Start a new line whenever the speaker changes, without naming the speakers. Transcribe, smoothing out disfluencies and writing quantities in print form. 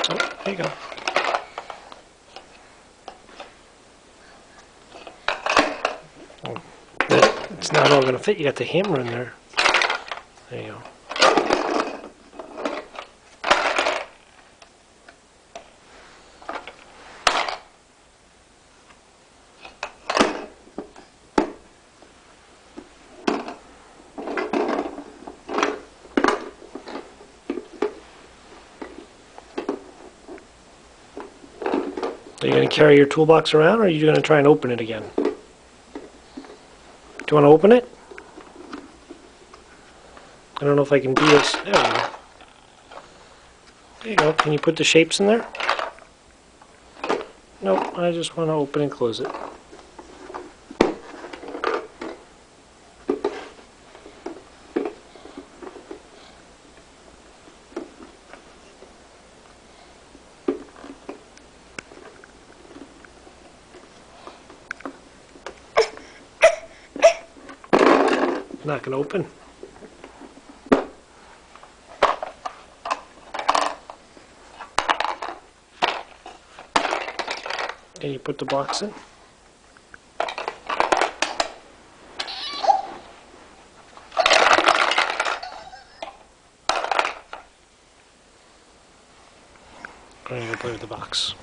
Oh, there you go. It's not all going to fit. You got the hammer in there. There you go. Are you going to carry your toolbox around, or are you going to try and open it again? Do you want to open it? I don't know if I can do this. There we go. There you go. Can you put the shapes in there? Nope, I just want to open and close it. Not going to open. Can you put the box in? I'm going to play with the box.